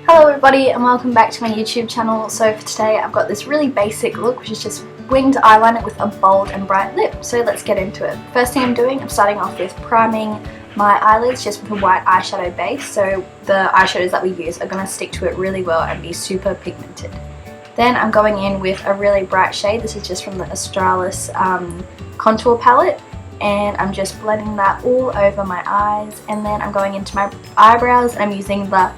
Hello everybody and welcome back to my YouTube channel. So for today I've got this really basic look which is just winged eyeliner with a bold and bright lip. So let's get into it. First thing I'm doing, I'm starting off with priming my eyelids just with a white eyeshadow base. So the eyeshadows that we use are going to stick to it really well and be super pigmented. Then I'm going in with a really bright shade. This is just from the Australis contour palette. And I'm just blending that all over my eyes, and then I'm going into my eyebrows and I'm using the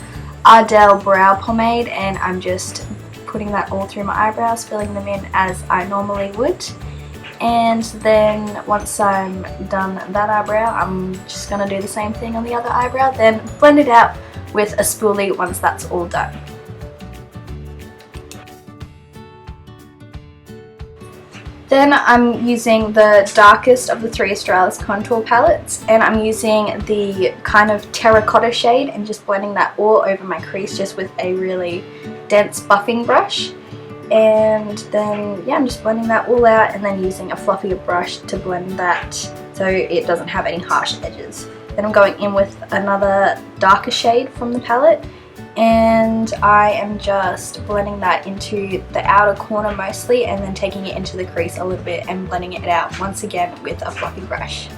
Ardell brow pomade and I'm just putting that all through my eyebrows, filling them in as I normally would. And then once I'm done that eyebrow, I'm just going to do the same thing on the other eyebrow, then blend it out with a spoolie once that's all done. Then I'm using the darkest of the three Australis contour palettes, and I'm using the kind of terracotta shade and just blending that all over my crease just with a really dense buffing brush. And then yeah, I'm just blending that all out and then using a fluffier brush to blend that so it doesn't have any harsh edges. Then I'm going in with another darker shade from the palette, and I am just blending that into the outer corner mostly and then taking it into the crease a little bit and blending it out once again with a fluffy brush.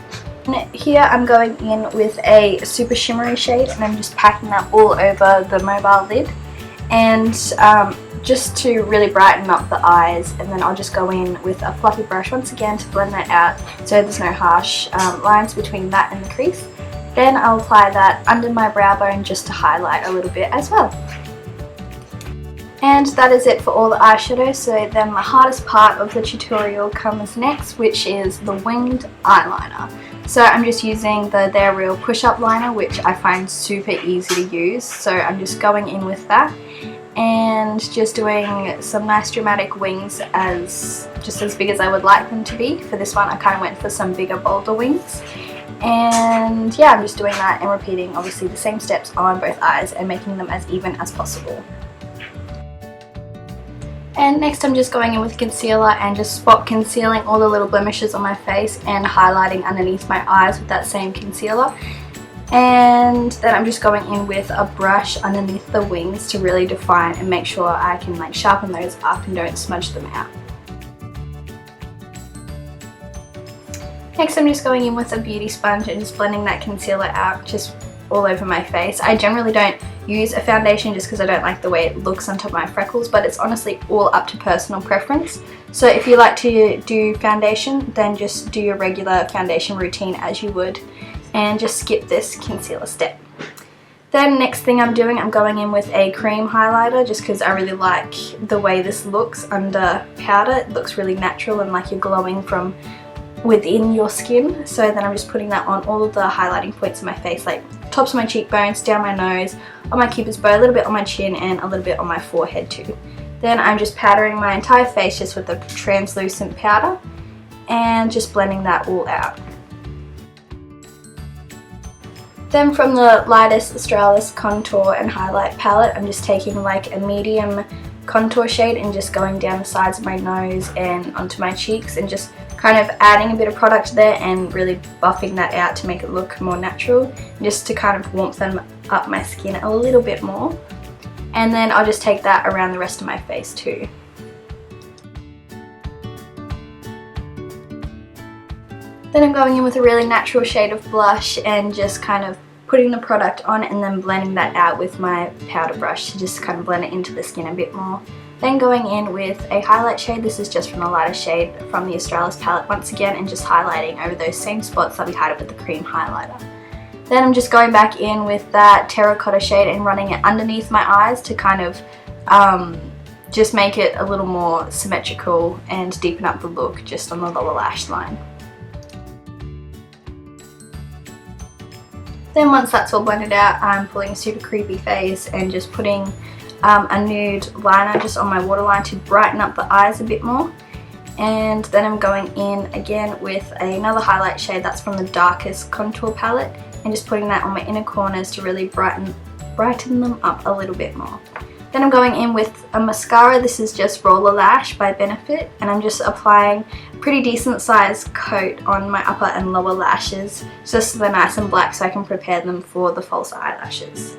And here I'm going in with a super shimmery shade and I'm just packing that all over the mobile lid, and just to really brighten up the eyes, and then I'll just go in with a fluffy brush once again to blend that out so there's no harsh lines between that and the crease. Then I'll apply that under my brow bone just to highlight a little bit as well. And that is it for all the eyeshadow. So then the hardest part of the tutorial comes next, which is the winged eyeliner. So I'm just using the They're Real push-up liner, which I find super easy to use. So I'm just going in with that and just doing some nice dramatic wings, just as big as I would like them to be. For this one I kind of went for some bigger, bolder wings. And yeah, I'm just doing that and repeating obviously the same steps on both eyes and making them as even as possible. And next I'm just going in with concealer and just spot concealing all the little blemishes on my face and highlighting underneath my eyes with that same concealer. And then I'm just going in with a brush underneath the wings to really define and make sure I can like sharpen those up and don't smudge them out. Next I'm just going in with a beauty sponge and just blending that concealer out just all over my face. I generally don't use a foundation just because I don't like the way it looks on top of my freckles, but it's honestly all up to personal preference. So if you like to do foundation, then just do your regular foundation routine as you would and just skip this concealer step. Then next thing I'm doing, I'm going in with a cream highlighter just because I really like the way this looks under powder. It looks really natural and like you're glowing from within your skin. So then I'm just putting that on all of the highlighting points of my face, like tops of my cheekbones, down my nose, on my cupid's bow, a little bit on my chin and a little bit on my forehead too. Then I'm just powdering my entire face just with the translucent powder and just blending that all out. Then from the lightest Australis contour and highlight palette, I'm just taking like a medium contour shade and just going down the sides of my nose and onto my cheeks and just kind of adding a bit of product there and really buffing that out to make it look more natural, just to kind of warmth up my skin a little bit more. And then I'll just take that around the rest of my face too. Then I'm going in with a really natural shade of blush and just kind of putting the product on and then blending that out with my powder brush to just kind of blend it into the skin a bit more. Then going in with a highlight shade. This is just from the lighter shade from the Australis palette once again, and just highlighting over those same spots that we had it with the cream highlighter. Then I'm just going back in with that terracotta shade and running it underneath my eyes to kind of just make it a little more symmetrical and deepen up the look just on the lower lash line. Then once that's all blended out, I'm pulling a super creepy face and just putting a nude liner just on my waterline to brighten up the eyes a bit more. And then I'm going in again with another highlight shade that's from the darkest contour palette and just putting that on my inner corners to really brighten them up a little bit more. Then I'm going in with a mascara. This is just Roller Lash by Benefit, and I'm just applying a pretty decent sized coat on my upper and lower lashes just so they're nice and black so I can prepare them for the false eyelashes.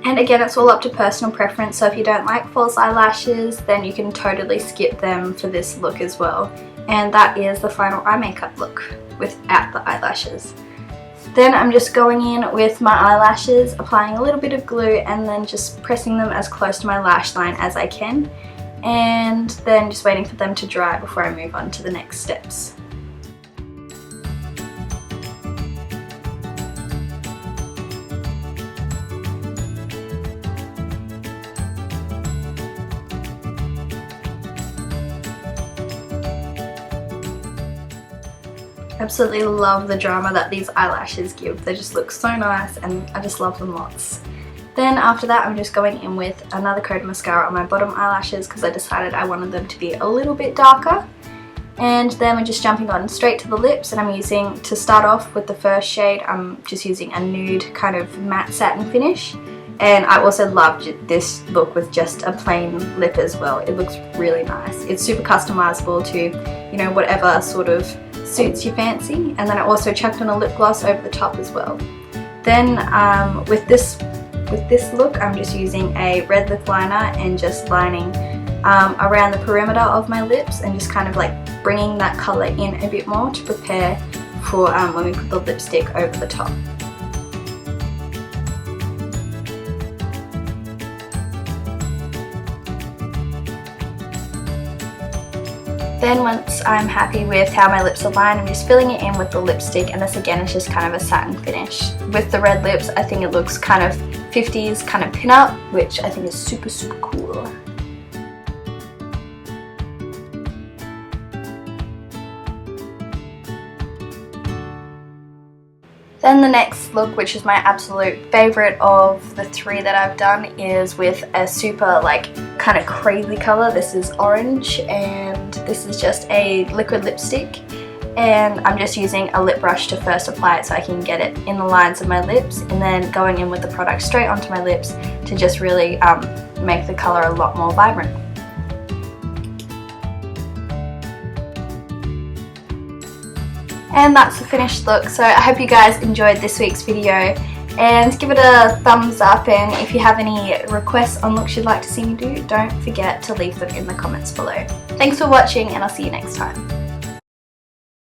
And again, it's all up to personal preference, so if you don't like false eyelashes, then you can totally skip them for this look as well. And that is the final eye makeup look without the eyelashes. Then I'm just going in with my eyelashes, applying a little bit of glue and then just pressing them as close to my lash line as I can, and then just waiting for them to dry before I move on to the next steps. Absolutely love the drama that these eyelashes give. They just look so nice and I just love them lots. Then after that I'm just going in with another coat of mascara on my bottom eyelashes because I decided I wanted them to be a little bit darker. And then we're just jumping on straight to the lips, and I'm using, to start off with the first shade, I'm just using a nude kind of matte satin finish. And I also loved this look with just a plain lip as well. It looks really nice. It's super customizable to, you know, whatever sort of suits your fancy. And then I also chucked on a lip gloss over the top as well. Then with this look, I'm just using a red lip liner and just lining around the perimeter of my lips and just kind of like bringing that colour in a bit more to prepare for when we put the lipstick over the top. Then once I'm happy with how my lips are lined, I'm just filling it in with the lipstick, and this again is just kind of a satin finish. With the red lips, I think it looks kind of 50s kind of pin-up, which I think is super cool. Then the next look, which is my absolute favourite of the three that I've done, is with a super like kind of crazy colour. This is orange and this is just a liquid lipstick, and I'm just using a lip brush to first apply it so I can get it in the lines of my lips, and then going in with the product straight onto my lips to just really make the colour a lot more vibrant. And that's the finished look. So I hope you guys enjoyed this week's video, and give it a thumbs up, and if you have any requests on looks you'd like to see me do, don't forget to leave them in the comments below. Thanks for watching, and I'll see you next time.